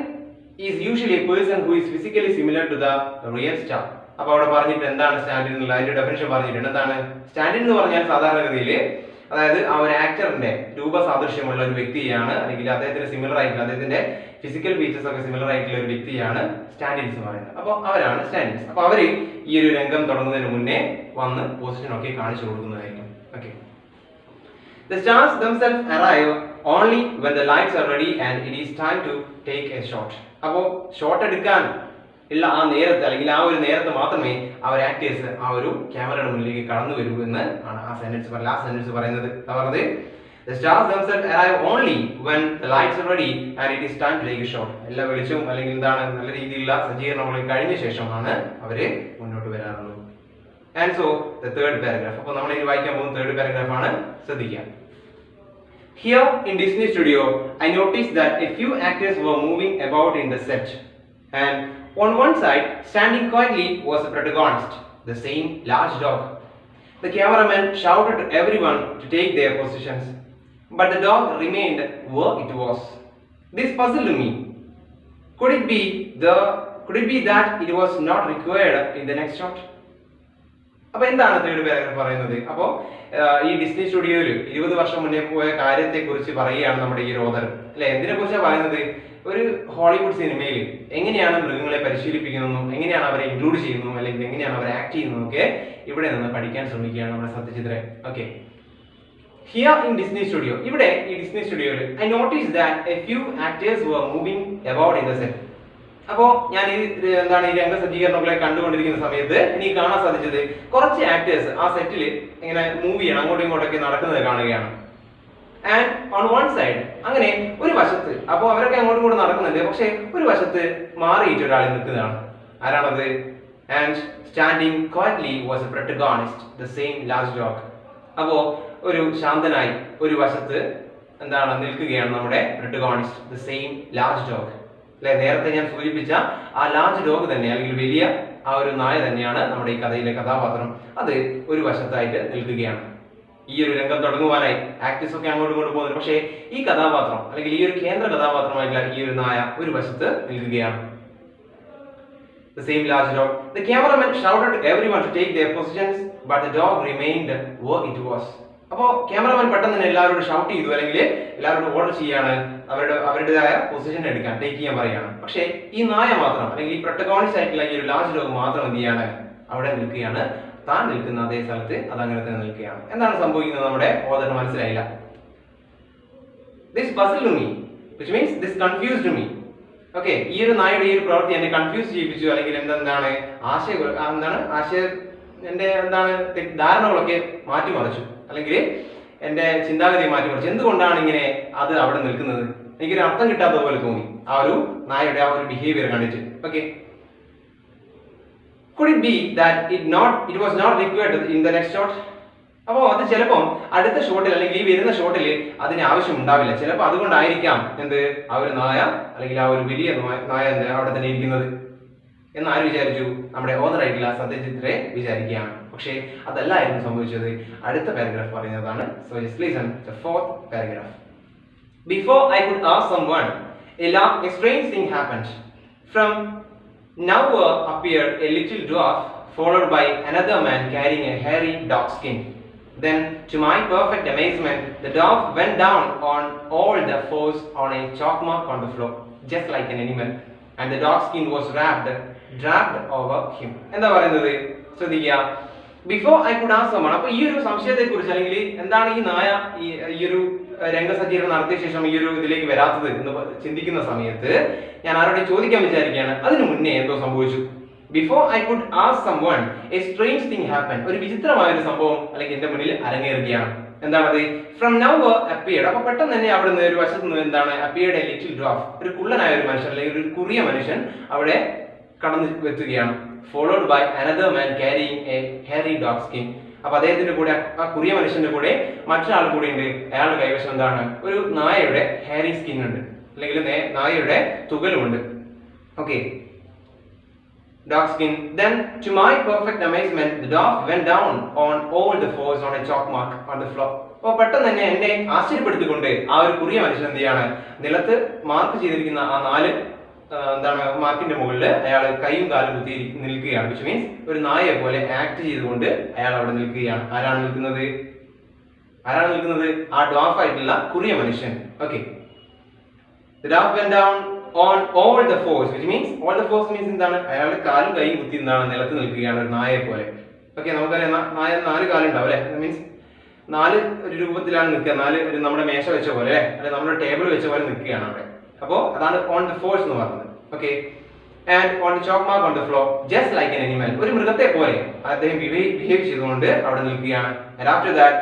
is usually a person who is physically similar to the real star. അപ്പോൾ അവിടെ പറഞ്ഞിട്ട് എന്താണ് സ്റ്റാൻഡ് എന്നുള്ള അതിന്റെ ഡെഫിനിഷൻ പറഞ്ഞിട്ടുണ്ട്. എന്താണ് സ്റ്റാൻഡ് എന്ന് പറഞ്ഞാൽ സാധാരണഗതിയിൽ അതായത് ആ ഒരു ആക്ടറിന്റെ രൂപസാദൃശ്യമുള്ള ഒരു വ്യക്തിയാണ്, അല്ലെങ്കിൽ അദ്ദേഹത്തിന് സിമിലർ ആയിട്ടുള്ള അദ്ദേഹത്തിന്റെ ഫിസിക്കൽ ഫീച്ചേഴ്സ് ഒക്കെ സിമിലർ ആയിട്ടുള്ള ഒരു വ്യക്തിയാണ് സ്റ്റാൻഡിൻസ് എന്ന് പറയുന്നത്. അപ്പോൾ അവരാണ് സ്റ്റാൻഡിൻസ്. അപ്പോൾ അവര് ഈ ഒരു രംഗം തുടങ്ങുന്നതിന് മുന്നേ വന്ന് പൊസിഷൻ ഒക്കെ കാണിച്ചു കൊടുക്കുന്നതായിരിക്കും. Okay. The stars themselves arrive only when the lights are ready and it is time to take a shot. അപ്പോൾ ഷോട്ട് എടുക്കാൻ ഉള്ള ആ നേരത്തെ അല്ലെങ്കിൽ ആ ഒരു നേരത്തെ മാത്രമേ അവർ ആക്ടേഴ്സ് ആ ഒരു ക്യാമറയുടെ മുന്നിലേക്ക് കടന്നു വരൂ എന്ന് ആണ് ആ സെന്റൻസ് പറയുന്നത്. പറഞ്ഞത് The stars themselves arrive only when the lights are ready and it is time to take a shot. എല്ലാ വെളിച്ചവും അല്ലെങ്കിൽ എന്താണ് നല്ല രീതിയിലുള്ള സജ്ജീകരണങ്ങൾ കഴിഞ്ഞ ശേഷമാണ് അവര് മുന്നോട്ട് വരാറുള്ളത്. And so the third paragraph. അപ്പോൾ നമ്മൾ ഇനി വായിക്കാൻ പോകുന്ന തേർഡ് പാരഗ്രാഫ് ആണ്. ശ്രദ്ധിക്കുക. Here in Disney Studio, I noticed that a few actors were moving about in the set, and on one side, standing quietly, was the protagonist, the same large dog. The cameraman shouted to everyone to take their positions, but the dog remained where it was. This puzzled me. Could it be that it was not required in the next shot? അപ്പൊ എന്താണ് third paragraph പറയുന്നത്? അപ്പോൾ ഈ Disney സ്റ്റുഡിയോയിൽ 20 വർഷം മുന്നേ പോയ കാര്യത്തെ കുറിച്ച് പറയുകയാണ് നമ്മുടെ ഈ ഓതർ അല്ലെ. എന്തിനെ കുറിച്ചാണ് പറയുന്നത്? ഒരു ഹോളിവുഡ് സിനിമയിൽ എങ്ങനെയാണ് മൃഗങ്ങളെ പരിശീലിപ്പിക്കുന്നതും എങ്ങനെയാണ് അവരെ ഇൻക്ലൂഡ് ചെയ്യുന്നതും അല്ലെങ്കിൽ എങ്ങനെയാണ് അവർ ആക്ട് ചെയ്യുന്നതും ഒക്കെ ഇവിടെ നിന്ന് പഠിക്കാൻ ശ്രമിക്കുകയാണ് നമ്മുടെ സത്യജിത്രൻ. Okay. Here in Disney Studio, ഇവിടെ ഈ ഡിസ്നി സ്റ്റുഡിയോയിൽ I noticed that a few actors were moving about in the set. അപ്പോൾ ഞാൻ ഈ രംഗ സജ്ജീകരണങ്ങളെ കണ്ടുകൊണ്ടിരിക്കുന്ന സമയത്ത് എനിക്ക് കാണാൻ സാധിച്ചത് കുറച്ച് ആക്ടേഴ്സ് ആ സെറ്റിൽ ഇങ്ങനെ മൂവ് ചെയ്യണം, അങ്ങോട്ടും ഇങ്ങോട്ടൊക്കെ നടക്കുന്നത് കാണുകയാണ്. ആൻഡ് ഓൺ വൺ സൈഡ്, അങ്ങനെ ഒരു വശത്ത്, അപ്പോൾ അവരൊക്കെ അങ്ങോട്ടും ഇങ്ങോട്ടും നടക്കുന്നുണ്ട്, പക്ഷെ ഒരു വശത്ത് മാറിയിട്ട് ഒരാൾ നിൽക്കുന്നതാണ്. ആരാണത്? And standing quietly was A protagonist, the same large dog. അപ്പോൾ ഒരു ശാന്തനായി ഒരു വശത്ത് എന്താണ് നിൽക്കുകയാണ് നമ്മുടെ protagonist, the same large dog. അല്ലെ, നേരത്തെ ഞാൻ സൂചിപ്പിച്ച ആ ലാർജ് ഡോഗ് തന്നെ അല്ലെങ്കിൽ വലിയ ആ ഒരു നായ തന്നെയാണ് നമ്മുടെ ഈ കഥയിലെ കഥാപാത്രം. അത് ഒരു വശത്തായിട്ട് നിൽക്കുകയാണ്. ഈ ഒരു രംഗം തുടങ്ങുവാനായി ആക്ടേഴ്സ് ഒക്കെ അങ്ങോട്ടും ഇങ്ങോട്ട് പോകുന്നുണ്ട്, പക്ഷേ ഈ കഥാപാത്രം അല്ലെങ്കിൽ ഈ ഒരു കേന്ദ്ര കഥാപാത്രമായിട്ടുള്ള ഈ ഒരു നായ ഒരു വശത്ത് നിൽക്കുകയാണ്. The same large dog. The cameraman shouted to everyone to take their positions, but the dog remained where it was. അപ്പോൾ ക്യാമറമാൻ പെട്ടെന്ന് തന്നെ എല്ലാവരോടും ഷൗട്ട് ചെയ്തു, അല്ലെങ്കിൽ എല്ലാവരോടും ഓർഡർ ചെയ്യാണ് അവരുടേതായ പൊസിഷൻ എടുക്കാൻ, ടേക്ക് ചെയ്യാൻ പറയാണ്. പക്ഷേ ഈ നായ മാത്രം അല്ലെങ്കിൽ ഈ പ്രൊട്ടഗോണിസ്റ്റ് ആയിട്ടുള്ള ഈ ഒരു ലാർജ് ഡോഗ് മാത്രം എന്ത് ചെയ്യാണ്? അവിടെ നിൽക്കുകയാണ്. താൻ നിൽക്കുന്ന അതേ സ്ഥലത്ത് അതങ്ങനെ തന്നെ നിൽക്കുകയാണ്. എന്താണ് സംഭവിക്കുന്നത്? നമ്മുടെ ഓതറിന് മനസ്സിലായില്ല. This puzzled me, which means this confused me. Okay, ഈ ഒരു നായയുടെ ഈ ഒരു പ്രവൃത്തി എന്നെ കൺഫ്യൂസ് ചെയ്യിപ്പിച്ചു, അല്ലെങ്കിൽ എന്താണ് എന്റെ ധാരണകളൊക്കെ മാറ്റിമറിച്ചു, അല്ലെങ്കിൽ എന്റെ ചിന്താഗതിയെ മാറ്റിമറിച്ചു. എന്തുകൊണ്ടാണ് ഇങ്ങനെ അത് അവിടെ നിൽക്കുന്നത്? എനിക്കൊരു അർത്ഥം കിട്ടാത്ത പോലെ തോന്നി ആ ഒരു നായയുടെ ആ ഒരു ബിഹേവിയർ കണ്ടിട്ട്. Okay. Could it be that it was not required in the next shot? അപ്പോൾ അത് ചിലപ്പോൾ അടുത്ത ഷോട്ടിൽ അല്ലെങ്കിൽ ഈ വരുന്ന ഷോട്ടിൽ അതിന് ആവശ്യം ഉണ്ടാവില്ല. ചിലപ്പോൾ അതുകൊണ്ടായിരിക്കാം ആ ഒരു നായ അല്ലെങ്കിൽ ആ ഒരു വലിയ നായ അവിടെ തന്നെ ഇരിക്കുന്നത് എന്ന് ആര് വിചാരിച്ചു? നമ്മുടെ ഓതറായിട്ടുള്ള സത്യജിത്ത് വിചാരിക്കുകയാണ്. പക്ഷേ അതല്ലായിരുന്നു സംഭവിച്ചത്. അടുത്ത പാരഗ്രാഫ് പറയുന്നതാണ്. So just listen the fourth paragraph. Before I could ask someone, a strange thing happened. From nowhere appeared a little dwarf, followed by another man carrying a hairy dog skin. Then, to my perfect amazement, the dog went down on all the fours on a chalk mark on the floor, just like an animal, and the dog skin was draped over him. എന്താ പറയുന്നത്? ശ്രദ്ധിക്കുക. Before I could ask someone. അപ്പോൾ ഈ ഒരു സംശയത്തെ കുറിച്ച് അല്ലെങ്കിൽ എന്താണ് ഈ നായ ഈ ഒരു രംഗസജ്ജീകരണം നടത്തിയ ശേഷം ഈ ഒരു ഇതിലേക്ക് വരാത്തത് എന്ന് ചിന്തിക്കുന്ന സമയത്ത് ഞാൻ ആരോടെ ചോദിക്കാൻ വിചാരിക്കുകയാണ്. അതിനു മുന്നേ എന്തോ സംഭവിച്ചു. Before I could ask someone, a strange thing happened. ഒരു വിചിത്രമായ ഒരു സംഭവം അല്ലെങ്കിൽ എന്റെ മുന്നിൽ അരങ്ങേറുകയാണ്. എന്താണത്? From nowhere appeared. അപ്പോൾ പെട്ടെന്ന് തന്നെ അവിടെ നിന്ന് ഒരു വശത്ത് നിന്ന് എന്താണ് appeared a little dwarf. ഒരു കുള്ളനായ ഒരു മനുഷ്യൻ അല്ലെങ്കിൽ ഒരു കുറിയ മനുഷ്യൻ അവിടെ കടന്നു എത്തുകയാണ്. Followed by another man carrying a hairy dog skin. അപ്പോൾ അദ്ദേഹത്തിന്റെ കൂടെ ആ കുറിയ മനുഷ്യന്റെ കൂടെ മറ്റൊരാൾ കൂടെ ഉണ്ട്. അയാളുടെ കൈവശം എന്താണ്? ഒരു നായയുടെ ഹെയറി സ്കിൻ ഉണ്ട്, അല്ലെങ്കിൽ നായയുടെ തുകലുമുണ്ട്. Okay. Dog skin. Then, to my perfect amazement, the dog went down on all the fours on a chalk mark on the floor. അപ്പോൾ പെട്ടെന്ന് തന്നെ എന്നെ ആശ്ചര്യപ്പെടുത്തിക്കൊണ്ട് ആ ഒരു കുറിയ മനുഷ്യൻ എന്ത് ചെയ്യാണ്? നിലത്ത് മാർക്ക് ചെയ്തിരിക്കുന്ന ആ 4 എന്താണ് മാർക്കിന്റെ മുകളിൽ അയാൾ കൈയും കാലും കുത്തി നിൽക്കുകയാണ്. വിച്ച് മീൻസ് ഒരു നായയെ പോലെ ആക്ട് ചെയ്തുകൊണ്ട് അയാൾ അവിടെ നിൽക്കുകയാണ്. ആരാണ് നിൽക്കുന്നത്? ആ ഡ്വാർഫ് ആയിട്ടുള്ള കുറിയ മനുഷ്യൻ. Okay, the dwarf went down on all the fours, which means all the fours means എന്താണ്? അയാളുടെ കാലും കൈയും കുത്തി എന്താണ് നിലത്ത് നിൽക്കുകയാണ് ഒരു നായയെ പോലെ. ഓക്കെ, നമുക്കറിയാം നായ 4 കാലുണ്ടാവും അല്ലെ. മീൻസ് 4 ഒരു രൂപത്തിലാണ് നിൽക്കുക, 4 നമ്മുടെ മേശ വെച്ച പോലെ അല്ലെ, നമ്മുടെ ടേബിൾ വെച്ച പോലെ നിൽക്കുകയാണ് അവിടെ. അപ്പോ അതാണ് on the fours എന്ന് പറയുന്നത്. Okay, and on the chalk mark on the floor just like an animal, ഒരു മൃഗത്തെ പോലെ അദ്ദേഹം ബിഹേവ് ചെയ്തുകൊണ്ട് അവിടെ നിൽക്കുകയാണ്. and after that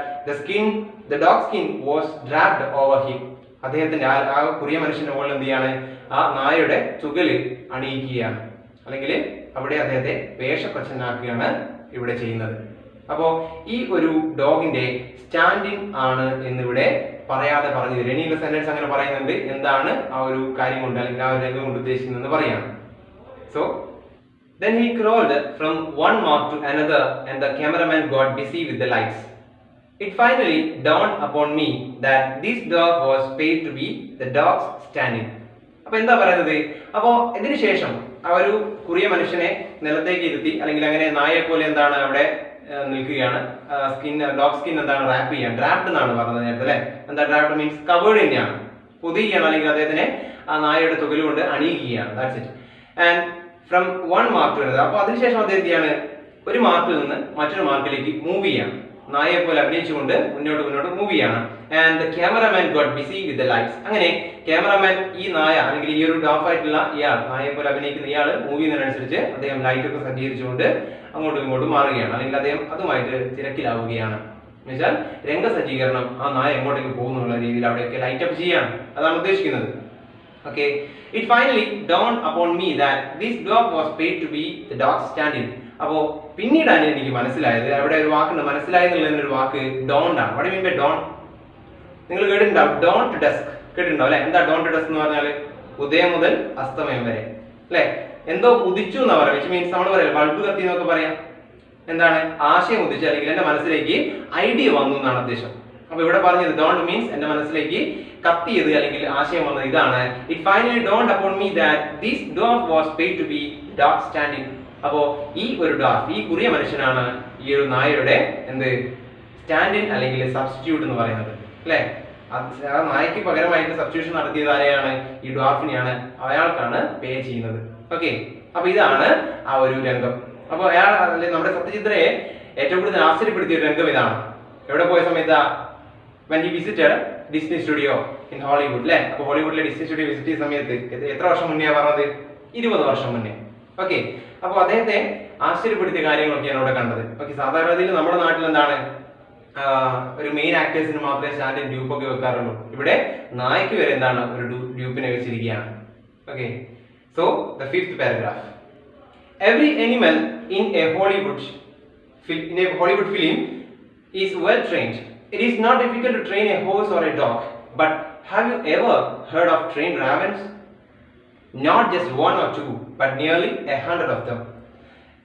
the dog skin was draped over him, അദ്ദേഹത്തിന്റെ ആ കുറിയ മനുഷ്യന്റെ മുകളിൽ എന്ത് ചെയ്യാണ്? ആ നായയുടെ തുകല് അണിയിക്കുകയാണ്, അല്ലെങ്കിൽ അവിടെ അദ്ദേഹത്തെ വേഷപ്രച്ഛന്നാക്കുകയാണ് ഇവിടെ ചെയ്യുന്നത്. അപ്പോ ഈ ഒരു ഡോഗിന്റെ സ്റ്റാൻഡിങ് ആണ് എന്നിവിടെ പറയാതെ പറഞ്ഞു തരും. ഇനിയുള്ള സെന്റൻസ് അങ്ങനെ പറയുന്നുണ്ട്, എന്താണ് ആ ഒരു കാര്യം കൊണ്ട് അല്ലെങ്കിൽ ആ ഒരു രംഗം കൊണ്ട് ഉദ്ദേശിക്കുന്നതെന്ന് പറയാണ്. So then he crawled from one mark to another and the cameraman got busy with the lights. It finally dawned upon me that this dog was paid to be the dog's stand-in. അപ്പൊ എന്താ പറയുന്നത്? അപ്പോ ഇതിനു ശേഷം ആ ഒരു കുറിയ മനുഷ്യനെ നിലത്തേക്ക് ഇരുത്തി, അല്ലെങ്കിൽ അങ്ങനെ നായയെ പോലെ എന്താണ് അവിടെ നിൽക്കുകയാണ്. ഡോഗ് സ്കിൻ എന്താണ് റാപ്പ് ചെയ്യാൻ, ഡ്രാപ്ഡ് എന്നാണ് പറഞ്ഞത് നേരത്തെ അല്ലെ. എന്താ ഡ്രാപ്ഡ് മീൻസ് കവേർഡ് തന്നെയാണ്, പൊതിയുകയാണ്, അല്ലെങ്കിൽ അദ്ദേഹത്തിനെ ആ നായയുടെ തുകല് കൊണ്ട് അണിയിക്കുകയാണ്. That's it. And from one mark to another, അപ്പൊ അതിനുശേഷം അദ്ദേഹം എന്ത് ചെയ്യാണ്? ഒരു മാർക്കിൽ നിന്ന് മറ്റൊരു മാർക്കിലേക്ക് മൂവ് ചെയ്യാണ്, നായയെ പോലെ അഭിനയിച്ചുകൊണ്ട് മുന്നോട്ട് മൂവ് ചെയ്യാണ്. And the cameraman got busy with the lights. അങ്ങനെ ക്യാമറമാൻ ഈ നായ അല്ലെങ്കിൽ ഈ ഒരു ഡാഫ് ആയിട്ടുള്ള ഇയാൾ, നായയെ പോലെ അഭിനയിക്കുന്ന ഇയാൾ മൂവ് ചെയ്യുന്നതിനനുസരിച്ച് അദ്ദേഹം ലൈറ്റ് ഒക്കെ സജ്ജീകരിച്ചുകൊണ്ട് അങ്ങോട്ടും ഇങ്ങോട്ടും മാറുകയാണ്, അല്ലെങ്കിൽ അദ്ദേഹം അതുമായിട്ട് തിരക്കിലാവുകയാണ്. എന്നുവെച്ചാൽ രംഗസജ്ജീകരണം, ആ നായ എങ്ങോട്ടേക്ക് പോകുന്നുള്ള രീതിയിൽ അവിടെയൊക്കെ ലൈറ്റ് അപ്പ് ചെയ്യാണ്, അതാണ് ഉദ്ദേശിക്കുന്നത്. Okay, it finally dawned upon me that this dog was paid to be the dog's stand-in. അപ്പോ പിന്നീടാണ് എനിക്ക് മനസ്സിലായത്, അവിടെ ഒരു വാക്കുണ്ട്, മനസ്സിലായി എന്നുള്ളതിനൊരു വാക്ക് ഡോണ്ട് ആണ്. What do you mean by dawn? നിങ്ങൾ കേട്ടിട്ടുണ്ടാവും, dawn to dusk കേട്ടിട്ടുണ്ടാവും അല്ലെ. എന്താ dawn to dusk എന്ന് പറഞ്ഞാല്? ഉദയം മുതൽ അസ്തമയം വരെ അല്ലെ. എന്തോ ഉദിച്ചു എന്നാ പറയാം. വിച്ച് മീൻസ് നമ്മൾ പറയാം ബൾബ് കത്തി എന്നൊക്കെ പറയാം. എന്താണ്? ആശയം ഉദിച്ചു, അല്ലെങ്കിൽ എന്റെ മനസ്സിലേക്ക് ഐഡിയ വന്നു എന്നാണ് ഉദ്ദേശം. അപ്പൊ ഇവിടെ പറഞ്ഞത് ഡോണ്ട് മീൻസ് എന്റെ മനസ്സിലേക്ക് കത്തിയത് അല്ലെങ്കിൽ ആശയം വന്നത് ഇതാണ്. It finally dawned upon me that this dog was paid to be dog standing. അപ്പോ ഈ ഒരു ഡോഗ്, ഈ കുറിയ മനുഷ്യനാണ് ഈ ഒരു നായയുടെ എന്ത് സ്റ്റാൻഡിൻ അല്ലെങ്കിൽ സബ്സ്റ്റിറ്റ്യൂട്ട് എന്ന് പറയുന്നത് അല്ലെ. ആ നായക്ക് പകരമായിട്ട് സബ്സ്റ്റിറ്റ്യൂഷൻ നടത്തിയത് ആരെയാണ്? ഈ ഡ്വാർഫിനെയാണ്, അയാൾക്കാണ് പേ ചെയ്യുന്നത്. ഓക്കെ, അപ്പൊ ഇതാണ് ആ ഒരു രംഗം. അപ്പൊ അയാൾ നമ്മുടെ സത്യജിത്രയെ ഏറ്റവും കൂടുതൽ ആശ്ചര്യപ്പെടുത്തിയ ഒരു രംഗം ഇതാണ്. എവിടെ പോയ സമയത്താ? when he visited Disney Studio in Hollywood അല്ലേ. അപ്പോൾ ഹോളിവുഡിലെ ഡിസ്നി സ്റ്റുഡിയോ വിസിറ്റ് ചെയ്ത സമയത്ത് എത്ര വർഷം മുന്നേ പറഞ്ഞത്? 20 വർഷം മുന്നേ. ഓക്കെ, അപ്പോൾ അദ്ദേഹത്തെ ആശ്ചര്യപ്പെടുത്തിയ കാര്യങ്ങളൊക്കെയാണ് ഇവിടെ കണ്ടത്. ഓക്കെ, സാധാരണ നമ്മുടെ നാട്ടിൽ എന്താണ്, ഒരു മെയിൻ ആക്ടേഴ്സിന് മാത്രമേ സ്റ്റാൻഡിൻ ഡ്യൂപ്പ് ഒക്കെ വെക്കാറുള്ളൂ. ഇവിടെ നായക്ക് വരെ എന്താണ് ഒരു ഡ്യൂപ്പിനെ വെച്ചിരിക്കുകയാണ്. Okay, so the 5th paragraph. Every animal in a Hollywood film is well trained. It is not difficult to train a horse or a dog, but have you ever heard of trained ravens? Not just 1 or 2, but nearly 100 of them.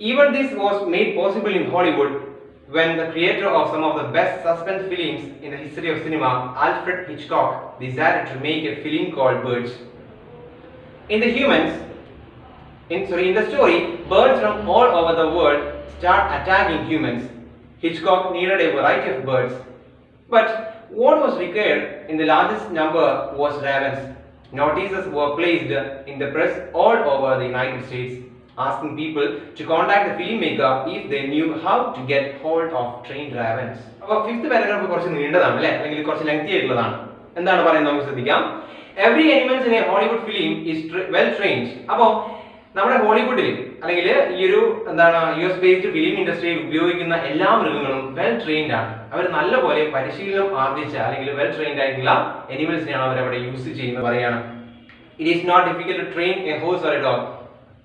Even this was made possible in Hollywood when the creator of some of the best suspense films in the history of cinema, Alfred Hitchcock, decided to make a film called Birds. In the story, birds from all over the world start attacking humans. Hitchcock needed a variety of birds, but what was required in the largest number was ravens. Notices were placed in the press all over the United States, asking people to contact the filmmaker if they knew how to get hold of trained ravens. അപ്പോൾ 5th paragraph കുറച്ച് നീണ്ടതാണ് അല്ലേ, അല്ലെങ്കിൽ കുറച്ച് lengthy ആയിട്ടുള്ളതാണ്. എന്താണ് പറയുന്നത് നമുക്ക് ശ്രദ്ധിക്കാം. Every animal in a Hollywood film is well trained. അപ്പോൾ നമ്മുടെ ഹോളിവുഡിൽ അല്ലെങ്കിൽ ഈ ഒരു എന്താണ് US based ഫിലിം ഇൻഡസ്ട്രിയിൽ ഉപയോഗിക്കുന്ന എല്ലാ മൃഗങ്ങളും വെൽ ട്രെയിൻഡ് ആണ്. അവർ നല്ലപോലെ പരിശീലനം ആർജിച്ച അല്ലെങ്കിൽ വെൽ ട്രെയിൻഡ് ആയിട്ടുള്ള അനിമൽസിനെയാണ് അവർ അവിടെ യൂസ് ചെയ്യുന്നത് പറയാണ്. It is not difficult to train a horse or a dog.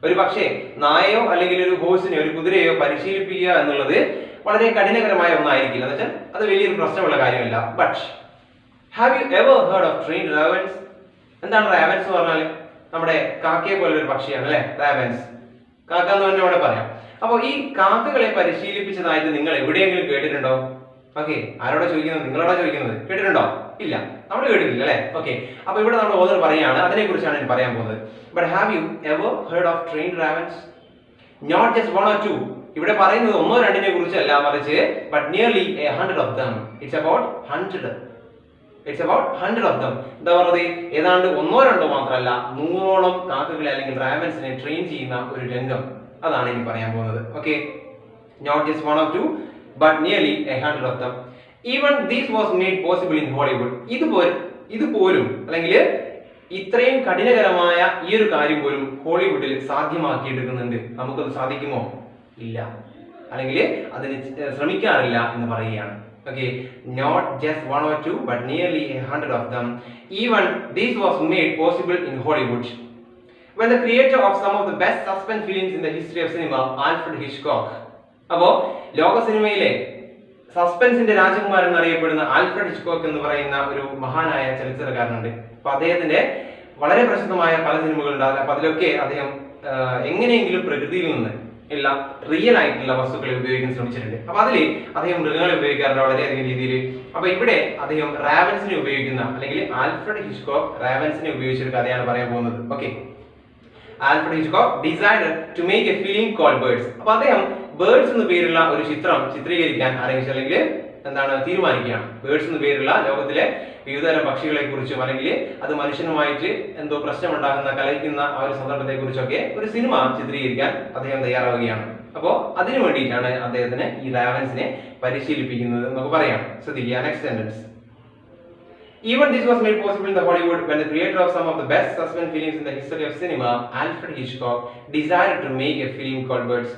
ഒരു പക്ഷേ നായയോ അല്ലെങ്കിൽ ഒരു ഹോഴ്സിനെയോ ഒരു കുതിരയോ പരിശീലിപ്പിക്കുക എന്നുള്ളത് വളരെ കഠിനകരമായ ഒന്നായിരിക്കില്ല. എന്ന് വെച്ചാൽ അത് വലിയൊരു പ്രശ്നമുള്ള കാര്യമല്ല. But have you ever heard of trained ravens? എന്താണ് റാവൻസ് എന്ന് പറഞ്ഞാൽ? നമ്മുടെ കാക്കയെ പോലെ ഒരു പക്ഷിയാണ് അല്ലെ, റാവൻസ്. കാക്ക എന്ന് തന്നെ ഇവിടെ പറയാം. അപ്പോൾ ഈ കാക്കകളെ പരിശീലിപ്പിച്ചതായിട്ട് നിങ്ങൾ എവിടെയെങ്കിലും കേട്ടിട്ടുണ്ടോ? ഓക്കെ, ആരോടാ ചോദിക്കുന്നത്? നിങ്ങളോടാ ചോദിക്കുന്നത്. കേട്ടിട്ടുണ്ടോ? ഇല്ല, നമ്മൾ കേട്ടിട്ടില്ല അല്ലേ? ഓക്കെ, അപ്പൊ ഇവിടെ നമ്മുടെ ഓതർ പറയാണ്, അതിനെ കുറിച്ചാണ് ഞാൻ പറയാൻ പോകുന്നത്. But have you ever heard of trained ravens? Not just 1 or 2. ഇവിടെ പറയുന്നത് 1 or 2 കുറിച്ചല്ല, മറിച്ച് but nearly 100 of them. It's about 100. It's about 100 of them. എന്താ പറയുന്നത്? ഏതാണ്ട് 1 or 2 മാത്രമല്ല, 100ഓളം കാക്കകളെ അല്ലെങ്കിൽ റാവൻസിനെ ട്രെയിൻ ചെയ്യുന്ന ഒരു രംഗം, അതാണ് ഇനി പറയാൻ പോകുന്നത്. Okay, not just 1 or 2, but nearly 100 of them. Even this was made possible in Hollywood. ഇതുപോലും അല്ലെങ്കിൽ ഇത്രയും കഠിനകരമായ ഈ ഒരു കാര്യം പോലും ഹോളിവുഡിൽ സാധ്യമാക്കിയെടുക്കുന്നുണ്ട്. നമുക്കത് സാധിക്കുമോ? ഇല്ല, അല്ലെങ്കിൽ അതിന് ശ്രമിക്കാറില്ല എന്ന് പറയുകയാണ്. Okay, not just 1 or 2, but nearly 100 of them. Even this was made possible in Hollywood. When the creator of some of the best suspense films in the history of cinema, Alfred Hitchcock. അപ്പോൾ ലോക സിനിമയിലെ സസ്പെൻസിന്റെ രാജകുമാരൻ എന്നറിയപ്പെടുന്ന Alfred Hitchcock എന്ന് പറയുന്ന ഒരു മഹാനായ ചലച്ചിത്രകാരനുണ്ട്. അപ്പൊ അദ്ദേഹത്തിന്റെ വളരെ പ്രസിദ്ധമായ പല സിനിമകളുണ്ട്. അപ്പൊ അതിലൊക്കെ അദ്ദേഹം എങ്ങനെയെങ്കിലും പ്രകൃതിയിൽ നിന്ന് ഉള്ള റിയൽ ആയിട്ടുള്ള വസ്തുക്കളെ ഉപയോഗിക്കാൻ ശ്രമിച്ചിട്ടുണ്ട്. അപ്പൊ അതിൽ അദ്ദേഹം മൃഗങ്ങളെ ഉപയോഗിക്കാറുണ്ട് വളരെയധികം രീതിയിൽ. അപ്പൊ ഇവിടെ അദ്ദേഹം റാവൻസിനെ ഉപയോഗിക്കുന്ന, അല്ലെങ്കിൽ ആൽഫ്രഡ് ഹിച്ച്കോക്ക് റാവൻസിനെ ഉപയോഗിച്ചൊരു കഥയാണ് പറയാൻ പോകുന്നത്. Okay, Alfred Hitchcock decided to make a film called Birds. അപ്പൊ അദ്ദേഹം ബേർഡ്സ് എന്ന പേരുള്ള ഒരു ചിത്രം ചിത്രീകരിക്കാൻ ആരംഭിച്ചു, അല്ലെങ്കിൽ തീരുമാനിക്കുകയാണ്. ബേർഡ്സ് എന്ന പേരുള്ള ലോകത്തിലെ വിവിധതരം പക്ഷികളെ കുറിച്ചും, അല്ലെങ്കിൽ അത് മനുഷ്യനുമായിട്ട് എന്തോ പ്രശ്നമുണ്ടാകുന്ന കലഹിക്കുന്ന ആ ഒരു സന്ദർഭത്തെ കുറിച്ചൊക്കെ ഒരു സിനിമ ചിത്രീകരിക്കാൻ അദ്ദേഹം തയ്യാറാവുകയാണ്. അപ്പോൾ അതിനു വേണ്ടിയിട്ടാണ് അദ്ദേഹത്തിന് ഈ റാവൻസിനെ പരിശീലിപ്പിക്കുന്നത് എന്നൊക്കെ പറയാം. ശ്രദ്ധിക്കുക, next sentence. Even this was made possible in the Hollywood when the creator of some of the best suspense films in the history of cinema, Alfred Hitchcock, decided to make a film called Birds.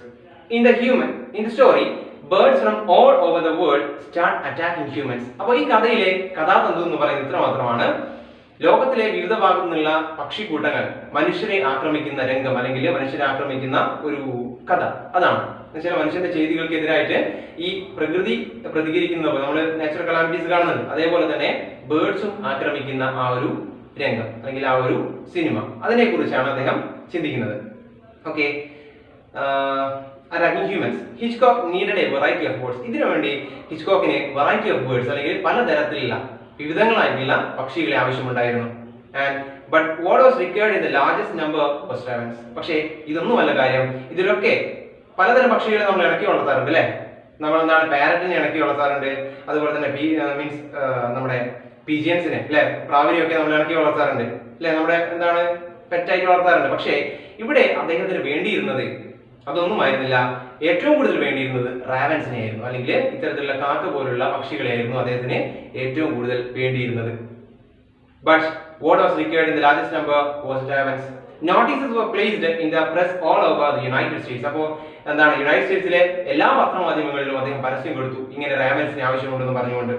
In the story, birds from all over the world start attacking humans. അപ്പോൾ ഈ കഥയിലെ കഥാതന്തു എന്ന് പറയുന്നത് ഇത്ര മാത്രമാണ്. ലോകത്തിലെ വിവിധ ഭാഗത്തു നിന്നുള്ള പക്ഷിക്കൂട്ടങ്ങൾ മനുഷ്യരെ ആക്രമിക്കുന്ന രംഗം, അല്ലെങ്കിൽ മനുഷ്യരെ ആക്രമിക്കുന്ന ഒരു കഥ, അതാണ്. എന്നുവെച്ചാൽ മനുഷ്യന്റെ ചെയ്തികൾക്കെതിരായിട്ട് ഈ പ്രകൃതി പ്രതികരിക്കുന്ന, നമ്മൾ നാച്ചുറൽ കലാമിറ്റീസ് കാണുന്നത്, അതേപോലെ തന്നെ ബേർഡ്സും ആക്രമിക്കുന്ന ആ ഒരു രംഗം, അല്ലെങ്കിൽ ആ ഒരു സിനിമ, അതിനെ കുറിച്ചാണ് അദ്ദേഹം ചിന്തിക്കുന്നത്. Okay, attacking humans. Hitchcock needed a variety of birds. ഇതിനു വേണ്ടി ഹിച്ച്കോക്കിന് വെറൈറ്റി ഓഫ് ബേർഡ്സ്, അല്ലെങ്കിൽ പലതരത്തിലുള്ള വിവിധങ്ങളായിട്ടുള്ള പക്ഷികളെ ആവശ്യമുണ്ടായിരുന്നു. But what was required in the largest number was ravens. പക്ഷേ ഇതൊന്നുമല്ല കാര്യം. ഇതിലൊക്കെ പലതരം പക്ഷികളെ നമ്മൾ ഇണക്കി വളർത്താറുണ്ട് അല്ലേ? നമ്മൾ എന്താണ്, പാരറ്റിനെ ഇണക്കി വളർത്താറുണ്ട്, അതുപോലെ തന്നെ നമ്മുടെ പീജിയൻസിനെ അല്ലെ, പ്രാവിനെയൊക്കെ നമ്മൾ ഇണക്കി വളർത്താറുണ്ട് അല്ലെ, നമ്മുടെ എന്താണ് പെറ്റായിട്ട് വളർത്താറുണ്ട്. പക്ഷേ ഇവിടെ അദ്ദേഹത്തിന് വേണ്ടിയിരുന്നത് അതൊന്നുമായിരുന്നില്ല. ഏറ്റവും കൂടുതൽ വേണ്ടിയിരുന്നത് റാവൻസിനെ ആയിരുന്നു, അല്ലെങ്കിൽ ഇത്തരത്തിലുള്ള കാക്ക പോലുള്ള പക്ഷികളെയായിരുന്നു അദ്ദേഹത്തിന് ഏറ്റവും കൂടുതൽ വേണ്ടിയിരുന്നത്. But what was required in the largest number was ravens. Notices were placed in the press all over the United States. അപ്പോൾ എന്താണ്, യുണൈറ്റഡ് സ്റ്റേറ്റ്സിലെ എല്ലാ പത്രമാധ്യമങ്ങളിലും അദ്ദേഹം പരസ്യം കൊടുത്തു, ഇങ്ങനെ റാവൻസിന് ആവശ്യമുണ്ടെന്ന് പറഞ്ഞുകൊണ്ട്.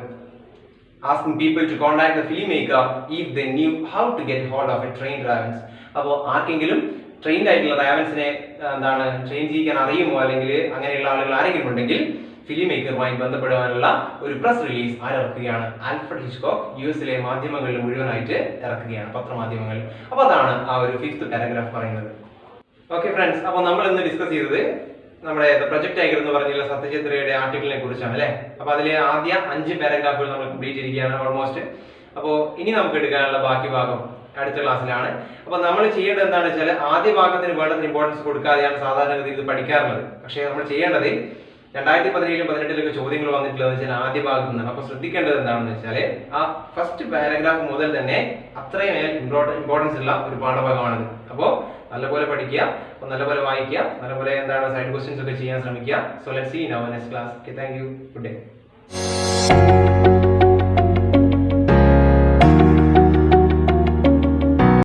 Asking people to contact the filmmaker if they knew how to get hold of a trained ravens. അപ്പോൾ ആർക്കെങ്കിലും ട്രെയിൻഡ് ആയിട്ടുള്ള റാവൻസിനെ ട്രെയിൻ ചെയ്യിക്കാൻ അറിയുമോ, അല്ലെങ്കിൽ അങ്ങനെയുള്ള ആളുകൾ ആരെങ്കിലും ഉണ്ടെങ്കിൽ ഫിലിം മേക്കറുമായി ബന്ധപ്പെടുവാനുള്ള ഒരു പ്രസ് റിലീസ് ഇറക്കുകയാണ്. ആൽഫ്രഡ് ഹിച്ച്കോക്ക് യുഎസിലെ മാധ്യമങ്ങളിൽ മുഴുവനായിട്ട് ഇറക്കുകയാണ്, പത്രമാധ്യമങ്ങളിൽ. അപ്പോൾ അതാണ് ആ ഒരു 5th പാരഗ്രാഫ് പറയുന്നത്. ഓക്കെ ഫ്രണ്ട്സ്, അപ്പോൾ നമ്മൾ ഇന്ന് ഡിസ്കസ് ചെയ്തത് നമ്മുടെ പ്രൊജക്ട് ടൈഗർ എന്ന് പറഞ്ഞുള്ള സത്യജിത് റേയുടെ ആർട്ടിക്കിളിനെ കുറിച്ചാണ് അല്ലേ. അപ്പോൾ അതിലെ ആദ്യ 5 പാരഗ്രാഫുകൾ നമ്മൾ കംപ്ലീറ്റ് ചെയ്തിരിക്കുകയാണ് ഓൾമോസ്റ്റ്. അപ്പോൾ ഇനി നമുക്ക് എടുക്കാനുള്ള ബാക്കി ഭാഗം അടുത്ത ക്ലാസ്സിലാണ്. അപ്പോൾ നമ്മൾ ചെയ്യേണ്ടത് എന്താണെന്ന് വെച്ചാൽ, ആദ്യ ഭാഗത്തിന് വേണ്ടത്ര ഇമ്പോർട്ടൻസ് കൊടുക്കാതെയാണ് സാധാരണഗതിയിൽ ഇത് പഠിക്കാറുള്ളത്. പക്ഷേ നമ്മൾ ചെയ്യേണ്ടത് 2017 18 ചോദ്യങ്ങൾ വന്നിട്ടുള്ളത് വെച്ചാൽ ആദ്യ ഭാഗത്ത് നിന്നാണ്. അപ്പോൾ ശ്രദ്ധിക്കേണ്ടത് എന്താണെന്ന് വെച്ചാൽ, ആ ഫസ്റ്റ് പാരഗ്രാഫ് മുതൽ തന്നെ അത്രയും ഇമ്പോർട്ടൻസ് ഉള്ള ഒരു പാഠഭാഗമാണിത്. അപ്പോൾ നല്ലപോലെ പഠിക്കുക, അപ്പോൾ നല്ലപോലെ വായിക്കുക, നല്ലപോലെ സൈഡ് ക്വസ്റ്റ്യൻസ് ഒക്കെ ചെയ്യാൻ ശ്രമിക്കുക. So let's see in our next class. Okay, thank you, good day.